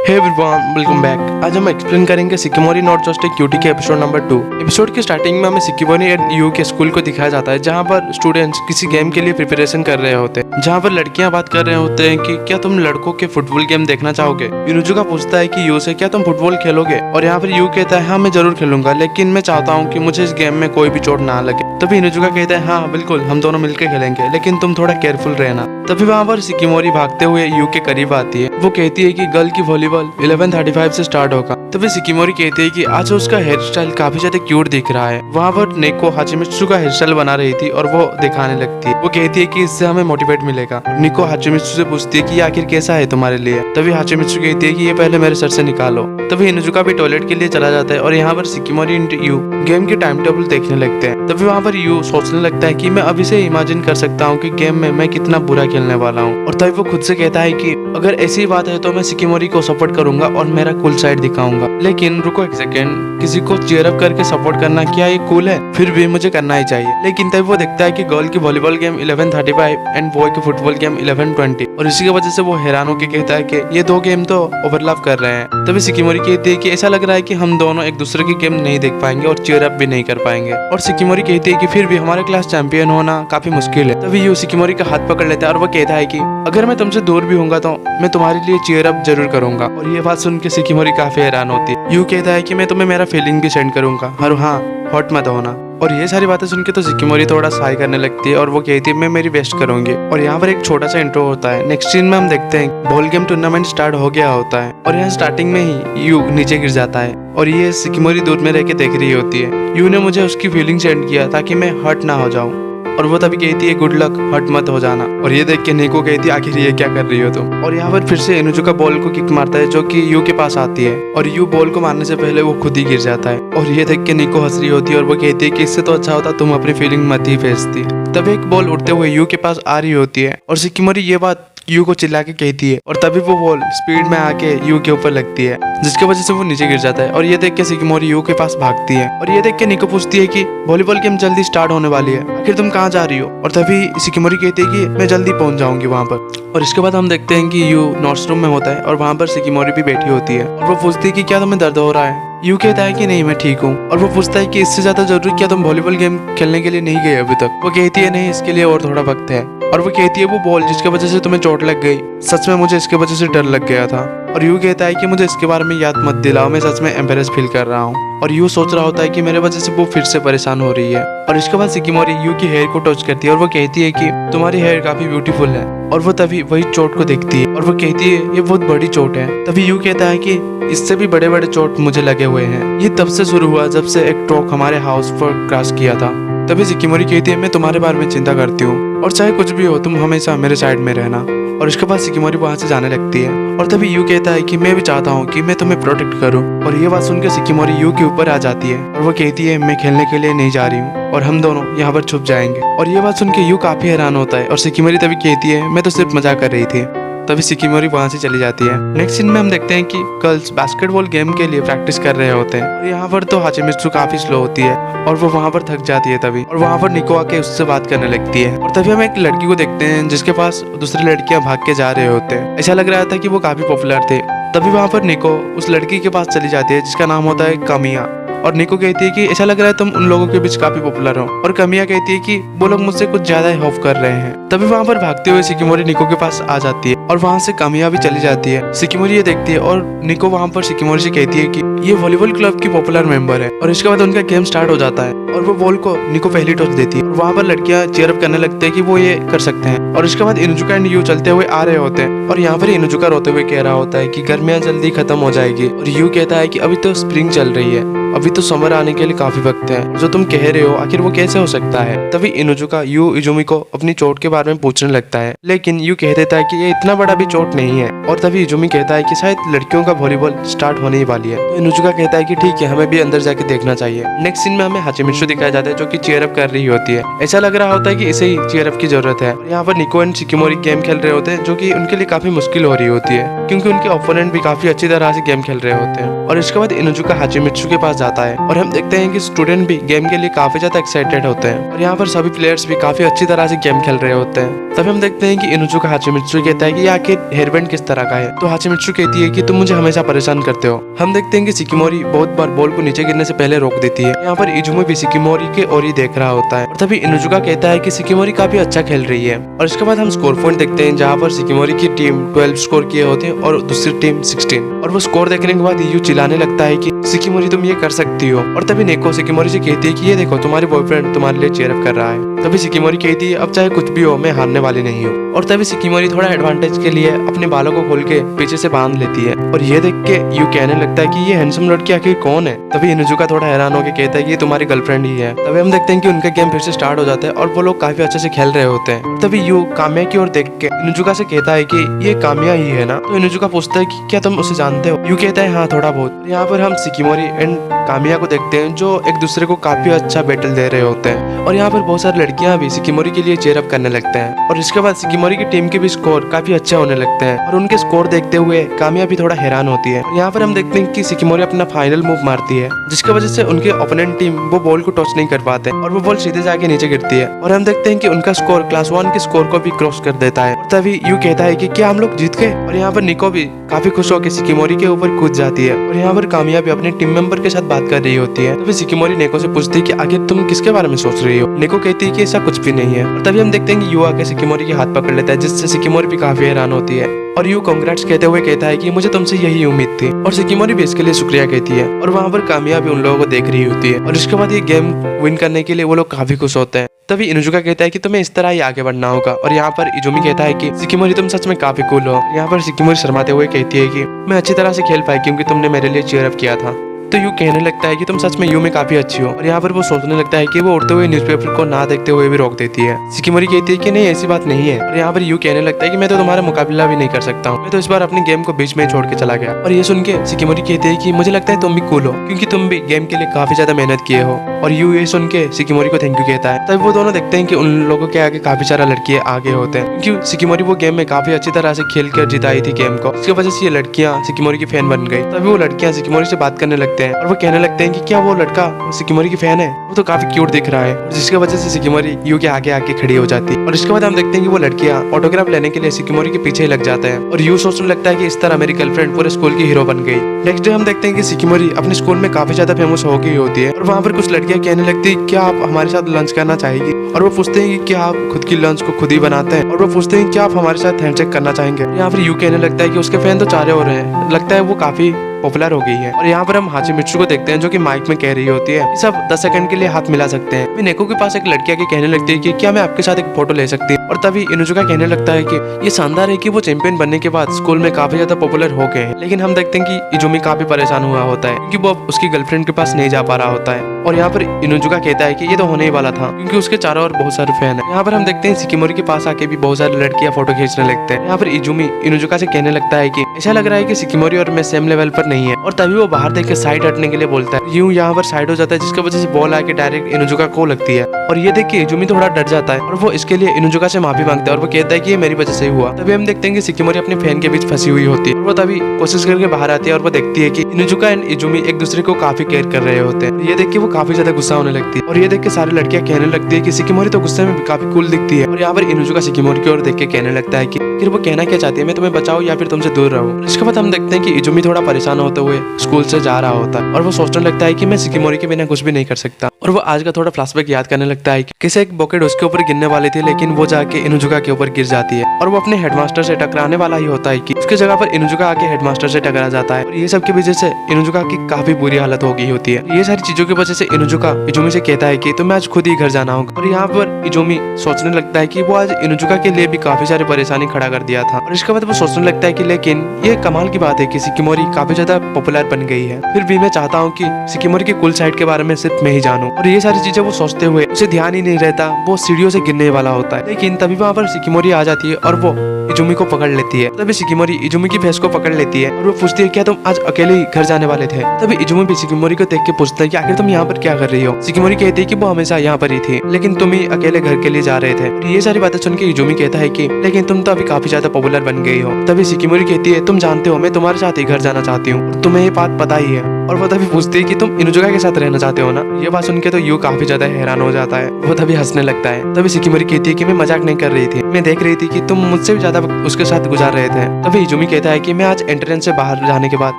Hey everyone, welcome back. आज हम explain करेंगे सिकिमोरी नॉट जस्ट ए क्यूटी के एपिसोड नंबर 2। एपिसोड की स्टार्टिंग में हमें सिकिमोरी एंड यू के स्कूल को दिखाया जाता है, जहां पर स्टूडेंट्स किसी गेम के लिए प्रिपरेशन कर रहे होते हैं। जहां पर लड़कियां बात कर रहे होते हैं कि क्या तुम लड़कों के फुटबॉल गेम देखना चाहोगे। इनुजुका पूछता है कि यू से क्या तुम फुटबॉल खेलोगे, और यहाँ पर यू कहता है हाँ मैं जरूर खेलूंगा, लेकिन मैं चाहता हूँ कि मुझे इस गेम में कोई भी चोट ना लगे। तभी इनुजुका कहता है हाँ बिल्कुल, हम दोनों मिलकर खेलेंगे, लेकिन तुम थोड़ा केयरफुल रहना। तभी वहाँ पर सिकिमोरी भागते हुए यू के करीब आती है। वो कहती है कि गर्ल की वॉलीबॉल 11:35 से स्टार्ट होगा। तभी सिकिमोरी कहती है कि आज उसका हेयर स्टाइल काफी ज्यादा क्यूट दिख रहा है। वहाँ पर नेको हाचिमित्सु का हेयर स्टाइल बना रही थी और वो दिखाने लगती है। वो कहती है कि इससे हमें मोटिवेट मिलेगा। निको हाचिमित्सु से पूछती है कि ये आखिर कैसा है तुम्हारे लिए। तभी हाचिमित्सु कहती है कि ये पहले मेरे सर से निकालो। तभी इनुजुका भी टॉयलेट के लिए चला जाता है और यहाँ पर सिकिमोरी एंड यू गेम के टाइम टेबल देखने लगते हैं। तभी वहाँ पर यू सोचने लगता है कि मैं अभी से इमेजिन कर सकता हूँ कि गेम में मैं कितना बुरा खेलने वाला हूँ। और तभी वो खुद से कहता है कि अगर ऐसी बात है तो मैं सिकिमोरी को सपोर्ट करूंगा और मेरा कूल साइड दिखाऊंगा। लेकिन रुको एक सेकेंड, किसी को चीयर अप करके सपोर्ट करना क्या ये कूल है? फिर भी मुझे करना ही चाहिए। लेकिन तभी वो देखता है कि गर्ल की वॉलीबॉल गेम 11:35 एंड बॉय की फुटबॉल गेम 11:20, और इसी की वजह से वो हैरान होकर कहता है कि ये दो गेम तो ओवरलैप कर रहे हैं। तभी सिकिमोरी कहती है कि ऐसा लग रहा है कि हम दोनों एक दूसरे की गेम नहीं देख पाएंगे और चीयर अप भी नहीं कर पाएंगे। और सिकिमोरी कहती है कि फिर भी हमारे क्लास चैंपियन होना काफी मुश्किल है। तभी यू सिकिमोरी का हाथ पकड़ लेता है और वो कहता है कि अगर मैं तुमसे दूर भी होऊंगा तो मैं तुम्हारे लिए चीयर अप जरूर करूंगा। और ये बात सुन के सिकिमोरी काफी हैरान होती है। यू कहता है कि मैं तुम्हें मेरा फीलिंग भी सेंड करूंगा और हाँ, हॉट मत होना। और ये सारी बातें सुन के तो सिकिमोरी थोड़ा साई करने लगती है और वो कहती है मैं मेरी बेस्ट करूंगी। और यहाँ पर एक छोटा सा इंट्रो होता है। नेक्स्ट सीन में हम देखते हैं बॉल गेम टूर्नामेंट स्टार्ट हो गया होता है और यहाँ स्टार्टिंग में ही यू नीचे गिर जाता है और ये सिकिमोरी दूर में रह के देख रही होती है। यू ने मुझे उसकी फीलिंग सेंड किया ताकि मैं हर्ट ना हो जाऊँ। और वो तभी कहती है गुड लक, हर्ट मत हो जाना। और ये देख के निको कहती है आखिर ये क्या कर रही हो तुम। और यहाँ पर फिर से इनुजुका बॉल को किक मारता है जो कि यू के पास आती है और यू बॉल को मारने से पहले वो खुद ही गिर जाता है। और ये देख के निको हंस रही होती है और वो कहती है कि इससे तो अच्छा होता तुम अपनी फीलिंग मत ही भेजती। तभी एक बॉल उड़ते हुए यू के पास आ रही होती है और सिकिमोरी ये बात यू को चिल्ला के कहती है और तभी वो बॉल स्पीड में आके यू के ऊपर लगती है, जिसकी वजह से वो नीचे गिर जाता है। और ये देख के सिकिमोरी यू के पास भागती है और ये देख के निको पूछती है कि वॉलीबॉल गेम जल्दी स्टार्ट होने वाली है, आखिर तुम कहाँ जा रही हो। और तभी सिकिमोरी कहती है कि मैं जल्दी पहुंच जाऊंगी वहाँ पर। और इसके बाद हम देखते हैं कि यू नॉर्थ रूम में होता है और वहाँ पर सिकिमोरी भी बैठी होती है और वो पूछती है कि क्या तुम्हें दर्द हो रहा है। यू कहता है कि नहीं मैं ठीक हूँ। और वो पूछता है कि इससे ज्यादा जरूरी क्या तुम वॉलीबॉल गेम खेलने के लिए नहीं गए अभी तक। वो कहती है नहीं, इसके लिए और थोड़ा वक्त है। और वो कहती है वो बॉल जिसकी वजह से तुम्हें चोट लग गई, सच में मुझे इसके वजह से डर लग गया था। और यू कहता है कि मुझे इसके बारे में याद मत दिलाओ, मैं सच में एम्बेरस फील कर रहा हूँ। और यू सोच रहा होता है कि मेरे वजह से वो फिर से परेशान हो रही है। और इसके बाद सिकिमोरी यू की हेयर को टच करती है और वो कहती है कि तुम्हारी हेयर काफी ब्यूटीफुल है। और वो तभी वही चोट को देखती है और वो कहती है ये बहुत बड़ी चोट है। तभी यू कहता है कि इससे भी बड़े बड़े चोट मुझे लगे हुए हैं। ये तब से शुरू हुआ जब से एक ट्रक हमारे हाउस पर क्रैश किया था। तभी सिकिमोरी कहती है मैं तुम्हारे बारे में चिंता करती हूँ और चाहे कुछ भी हो तुम हमेशा मेरे साइड में रहना। और इसके बाद सिकिमोरी वहाँ से जाने लगती है और तभी यू कहता है कि मैं भी चाहता हूँ कि मैं तुम्हें प्रोटेक्ट करूँ। और ये बात सुनकर सिकिमोरी यू के ऊपर आ जाती है और वो कहती है मैं खेलने के लिए नहीं जा रही हूँ और हम दोनों यहाँ पर छुप जाएंगे। और ये बात सुनकर यू काफी हैरान होता है और सिकिमोरी तभी कहती है मैं तो सिर्फ मजाक कर रही थी। तभी सिकिमोरी वहाँ से चली जाती है। नेक्स्ट सीन में हम देखते हैं कि गर्ल्स बास्केटबॉल गेम के लिए प्रैक्टिस कर रहे होते हैं और यहाँ पर तो हाचिमित्सु काफी स्लो होती है और वो वहाँ पर थक जाती है। तभी और वहाँ पर निको आके उससे बात करने लगती है और तभी हम एक लड़की को देखते हैं जिसके पास दूसरी लड़कियां भाग के जा रहे होते हैं। ऐसा लग रहा था कि वो काफी पॉपुलर थे। तभी वहाँ पर निको उस लड़की के पास चली जाती है जिसका नाम होता है कामिया। और निको कहती है कि ऐसा लग रहा है तुम उन लोगों के बीच काफी पॉपुलर हो। और कामिया कहती है कि वो लोग मुझसे कुछ ज्यादा ही खौफ कर रहे हैं। तभी वहाँ पर भागते हुए सिकिमोरी निको के पास आ जाती है और वहाँ से कामिया भी चली जाती है। सिकिमोरी ये देखती है और निको वहाँ पर सिकिमोरी से कहती है कि ये वॉलीबॉल क्लब की पॉपुलर मेंबर है। और इसके बाद उनका गेम स्टार्ट हो जाता है और वो बॉल को निको पहली टॉस देती है और वहाँ पर लड़कियां चीयर अप करने लगते हैं कि वो ये कर सकते हैं। और इसके बाद इनुजुका एंड यू चलते हुए आ रहे होते हैं और यहाँ पर इनुजुका रोते हुए कह रहा होता है कि गर्मियां जल्दी खत्म हो जाएगी। और यू कहता है कि अभी तो स्प्रिंग चल रही है, अभी तो समर आने के लिए काफी वक्त है। जो तुम कह रहे हो आखिर वो कैसे हो सकता है। तभी इनुजुका यू इजुमी को अपनी चोट के बारे में पूछने लगता है, लेकिन यू कह देता है कि ये इतना बड़ा भी चोट नहीं है। और तभी इजुमी कहता है कि शायद लड़कियों का वॉलीबॉल स्टार्ट होने ही वाली है। तो इनुजुका कहता है कि ठीक है, हमें भी अंदर जाके देखना चाहिए। नेक्स्ट सीन में हमें हाचिमित्सु दिखाया जाता है जो कि चीयर अप कर रही होती है ऐसा लग रहा होता है कि इसे ही चीयर अप की जरूरत है। यहाँ पर निको एंड शिकिमोरी गेम खेल रहे होते हैं जो कि उनके लिए काफी मुश्किल हो रही होती है क्योंकि उनके ओपोनेंट भी काफी अच्छी तरह से गेम खेल रहे होते हैं। और इसके बाद इनुजुका हाचिमित्सु के पास जाता है और हम देखते हैं कि स्टूडेंट भी गेम के लिए काफी ज्यादा एक्साइटेड होते हैं और यहाँ पर सभी प्लेयर्स भी काफी अच्छी तरह से गेम खेल रहे होते हैं। तभी हम देखते हैं कि इनुजुका हाचिमित्सु कहता है कि ये आखिर हेयरबैंड किस तरह का है। तो हाचिमित्सु कहती है कि तुम मुझे हमेशा परेशान करते हो। हम देखते हैं कि शिकिमोरी बहुत बार बॉल को नीचे गिरने से पहले रोक देती है। यहाँ पर इजुमी भी शिकिमोरी के ओर ही देख रहा होता है और तभी इनुजुका कहता है कि शिकिमोरी काफी अच्छा खेल रही है। और इसके बाद हम स्कोर पॉइंट देखते हैं जहाँ पर शिकिमोरी की टीम 12 स्कोर किए होते हैं और दूसरी टीम 16। और वो स्कोर देखने के बाद यू चिल्लाने लगता है कि शिकिमोरी तुम ये कर सकती हो। और तभी नेको शिकिमोरी से कहती है कि ये देखो तुम्हारी बॉयफ्रेंड तुम्हारे लिए चीयर अप कर रहा है। तभी शिकिमोरी कहती है अब चाहे कुछ भी हो मैं हारने वाली नहीं हूँ। और तभी शिकिमोरी थोड़ा एडवांटेज के लिए अपने बालों को खोल के पीछे से बांध लेती है और ये देख के यू कहने लगता है कि ये हैंडसम लड़की आखिर कौन है। तभी इनुजुका थोड़ा हैरान होकर कहता है कि ये तुम्हारी गर्लफ्रेंड ही है। तभी हम देखते हैं कि उनका गेम फिर से स्टार्ट हो जाता है और वो लोग काफी अच्छे से खेल रहे होते हैं। तभी यू काम्या की ओर देख के इनुजुका से कहता है कि ये काम्या ही है ना। तो इनुजुका पूछता है कि क्या तुम उसे जानते हो। यू कहता है हाँ थोड़ा बहुत। यहाँ पर हम शिकिमोरी एंड काम्या को देखते हैं जो एक दूसरे को काफी अच्छा बैटल दे रहे होते हैं और यहाँ पर बहुत सारी लड़कियां भी शिकिमोरी के लिए चीयर अप करने लगते हैं। और इसके बाद शिकिमोरी की टीम के भी स्कोर काफी अच्छे होने लगते हैं और उनके स्कोर देखते हुए काम्या भी थोड़ा हैरान होती है। यहाँ पर हम देखते हैं कि शिकिमोरी अपना फाइनल मूव मारती है जिसकी वजह से उनके ओपोनेंट टीम वो बॉल को टच नहीं कर पाते और वो बॉल सीधे जाके नीचे गिरती है। और हम देखते हैं कि उनका स्कोर क्लास 1 के स्कोर को भी क्रॉस कर देता है। और तभी यू कहता है कि क्या हम लोग जीत गए। और यहाँ पर निको भी काफी खुश होकर शिकिमोरी के ऊपर कूद जाती है और यहाँ पर काम्या भी अपने टीम मेंबर के साथ बात कर रही होती है। तभी शिकिमोरी नेको से पूछती है कि आखिर तुम किसके बारे में सोच रही हो। नेको कहती है कि ऐसा कुछ भी नहीं है। और तभी हम देखते हैं कि यू आके शिकिमोरी के हाथ पकड़ लेता है जिससे शिकिमोरी भी काफी हैरान होती है और यू कांग्रेट्स कहते हुए कहता है कि मुझे तुमसे यही उम्मीद थी। और शिकिमोरी भी इसके लिए शुक्रिया कहती है और वहाँ पर काम्या भी उन लोगों को देख रही होती है। और इसके बाद ये गेम विन करने के लिए वो लोग काफी खुश होते हैं। तभी इनुजुका कहता है कि तुम्हें इस तरह ही आगे बढ़ना होगा। और यहाँ पर इजुमी कहता है कि शिकिमोरी तुम सच में काफी कूल हो। यहाँ पर शिकिमोरी शर्माते हुए कहती है कि मैं अच्छी तरह से खेल पाई क्योंकि तुमने मेरे लिए चीयर अप किया था। तो यू कहने लगता है कि तुम सच में यू में काफी अच्छी हो। और यहाँ पर वो सोचने लगता है कि वो उड़ते हुए न्यूज़पेपर को ना देखते हुए भी रोक देती है। शिकिमोरी कहती है कि नहीं ऐसी बात नहीं है। और यहाँ पर यू कहने लगता है कि मैं तो तुम्हारा मुकाबला भी नहीं कर सकता हूँ, मैं तो इस बार अपनी गेम को बीच में ही छोड़ के चला गया। और ये सुन के शिकिमोरी कहती है कि मुझे लगता है तुम भी कूल हो क्योंकि तुम भी गेम के लिए काफी ज्यादा मेहनत किए हो। और यू ये सुन के शिकिमोरी को थैंक यू कहता है। तब वो दोनों देखते हैं कि उन लोगों के आगे काफी सारा लड़कियां आगे होते हैं क्योंकि शिकिमोरी वो गेम में काफी अच्छी तरह से खेल कर जिताई थी गेम को। इसकी वजह से ये लड़कियां शिकिमोरी की फैन बन गई। तभी वो लड़कियां शिकिमोरी से बात करने लगते हैं और वो कहने लगते हैं कि क्या वो लड़का शिकिमोरी की फैन है, वो तो काफी क्यूट दिख रहा है। जिसकी वजह से शिकिमोरी यू के आगे आके खड़ी हो जाती है। और इसके बाद हम देखते हैं कि वो लड़कियां ऑटोग्राफ लेने के लिए शिकिमोरी के पीछे ही लग जाते हैं और यू सोचने लगता है कि इस तरह मेरी गर्लफ्रेंड पूरे स्कूल की हीरो बन गई। नेक्स्ट डे हम देखते हैं कि शिकिमोरी अपने स्कूल में काफी ज्यादा फेमस हो गई होती है और वहाँ पर कुछ लड़कियां कहने लगती है क्या आप हमारे साथ लंच करना चाहेगी। और वो पूछते हैं कि क्या आप खुद की लंच को खुद ही बनाते हैं। और वो पूछते हैं क्या आप हमारे साथ हैंडशेक करना चाहेंगे। यहाँ पर यू कहने लगता है कि उसके फैन तो चारे हो रहे हैं, लगता है वो काफी पॉपुलर हो गई है। और यहाँ पर हम हाचिमित्सु को देखते हैं जो कि माइक में कह रही होती है सब 10 सेकंड के लिए हाथ मिला सकते हैं। फिर नेको के पास एक लड़की आके कहने लगती है कि क्या मैं आपके साथ एक फोटो ले सकती हूँ। और तभी इनुजुका कहने लगता है कि ये शानदार है कि वो चैंपियन बनने के बाद स्कूल में काफी ज्यादा पॉपुलर हो गए हैं। लेकिन हम देखते हैं कि इजुमी काफी परेशान हुआ होता है क्योंकि वो उसकी गर्लफ्रेंड के पास नहीं जा पा रहा होता है। और यहाँ पर इनुजुका कहता है कि ये तो होने ही वाला था क्योंकि उसके चारों ओर बहुत सारे फैन है। यहाँ पर हम देखते हैं शिकिमोरी के पास आके भी बहुत सारी लड़कियां फोटो खींचने लगते हैं। यहाँ पर इजुमी इनुजुका से कहने लगता है कि ऐसा लग रहा है कि शिकिमोरी और मैं सेम लेवल पर नहीं है। और तभी वो बाहर देख के साइड हटने के लिए बोलता है। यूं यहाँ पर साइड हो जाता है जिसकी वजह से बॉल आके डायरेक्ट इनुजुका को लगती है। और ये देख के इजुमी थोड़ा डर जाता है और वो इसके लिए इनुजुका से माफी मांगता है और वो कहता है कि ये मेरी वजह से हुआ। तभी हम देखते हैं कि शिकिमोरी अपने फैन के बीच फंसी हुई होती है और वो तभी कोशिश करके बाहर आती है और वो देखती है कि इनुजुका एंड इजुमी एक दूसरे को काफी केयर कर रहे होते हैं। ये देख के वो काफी ज्यादा गुस्सा होने लगती है और ये देख के सारी लड़कियां कहने लगती है कि शिकिमोरी तो गुस्से में काफी कूल दिखती है। और यहाँ पर इनुजुका शिकिमोरी की ओर देख के कहने लगता है कि फिर वो कहना क्या चाहती है, मैं तुम्हें बचाऊं या फिर तुमसे दूर रहूं। इसके बाद हम देखते हैं कि इजुमी थोड़ा परेशान होते हुए स्कूल से जा रहा होता है और वो सोचने लगता है कि मैं शिकिमोरी के बिना कुछ भी नहीं कर सकता। और वो आज का थोड़ा फ्लैशबैक याद करने लगता है कि किसी एक बकेट उसके ऊपर गिरने वाली थी लेकिन वो जाके इनुजुका के ऊपर गिर जाती है और वो अपने हेडमास्टर से टकराने वाला ही होता है कि उसकी जगह पर इनुजुका आके हेडमास्टर से टकरा जाता है। और ये सब की वजह से इनुजुका की काफी बुरी हालत हो गई होती है। ये सारी चीजों की वजह से इनुजुका इजुमी से कहता है कि तुम्हें आज खुद ही घर जाना होगा। और यहाँ पर इजुमी सोचने लगता है कि वो आज इनुजुका के लिए भी काफी सारी परेशानी खड़ा कर दिया था। और इसके बाद वो सोचने लगता है कि लेकिन ये कमाल की बात है कि शिकिमोरी काफी ज्यादा ज्यादा पॉपुलर बन गई है, फिर भी मैं चाहता हूँ कि शिकिमोरी की कुल साइड के बारे में सिर्फ मैं ही जानूं। और ये सारी चीजें वो सोचते हुए उसे ध्यान ही नहीं रहता, वो सीढ़ियों से गिरने वाला होता है। लेकिन तभी वहाँ पर शिकिमोरी आ जाती है और वो इजुमी को पकड़ लेती है। तभी शिकिमोरी इजुमी की भैंस को पकड़ लेती है और वो पूछती है क्या तुम आज अकेले ही घर जाने वाले थे। तभी इजुमी भी शिकिमोरी को देख के पूछता है कि आखिर तुम यहाँ पर क्या कर रही हो। शिकिमोरी कहती है कि वो हमेशा यहाँ पर ही थी, लेकिन तुम ही अकेले घर के लिए जा रहे थे। और ये सारी बातें सुन के इजुमी कहता है कि लेकिन तुम तो अभी काफी ज्यादा पॉपुलर बन गई हो। तभी शिकिमोरी कहती है तुम जानते हो मैं तुम्हारे साथ ही घर जाना चाहती हूँ, तुम्हें ये बात पता ही है। और वो तभी पूछती है कि तुम इनुजुका के साथ रहना चाहते हो ना। ये बात सुन के तो यू काफी ज्यादा हैरान हो जाता है, वो तभी हंसने लगता है। तभी शिकिमोरी कहती है कि मैं मजाक नहीं कर रही थी, मैं देख रही थी कि तुम मुझसे भी ज्यादा वक्त उसके साथ गुजार रहे थे। तभी इजुमी कहता है कि मैं आज एंट्रेंस से बाहर जाने के बाद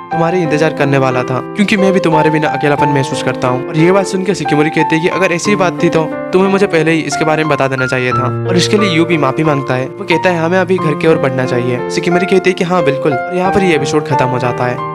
तुम्हारे इंतजार करने वाला था, क्योंकि मैं भी तुम्हारे बिना अकेलापन महसूस करता हूँ। और ये बात सुनकर शिकिमोरी कहती है कि अगर ऐसी बात थी तो तुम्हें मुझे पहले ही इसके बारे में बता देना चाहिए था। और इसके लिए यू भी माफी मांगता है। वो कहता है हमें अभी घर की ओर बढ़ना चाहिए। शिकिमोरी कहती है कि हाँ बिल्कुल। और यहाँ पर ये एपिसोड खत्म हो जाता है।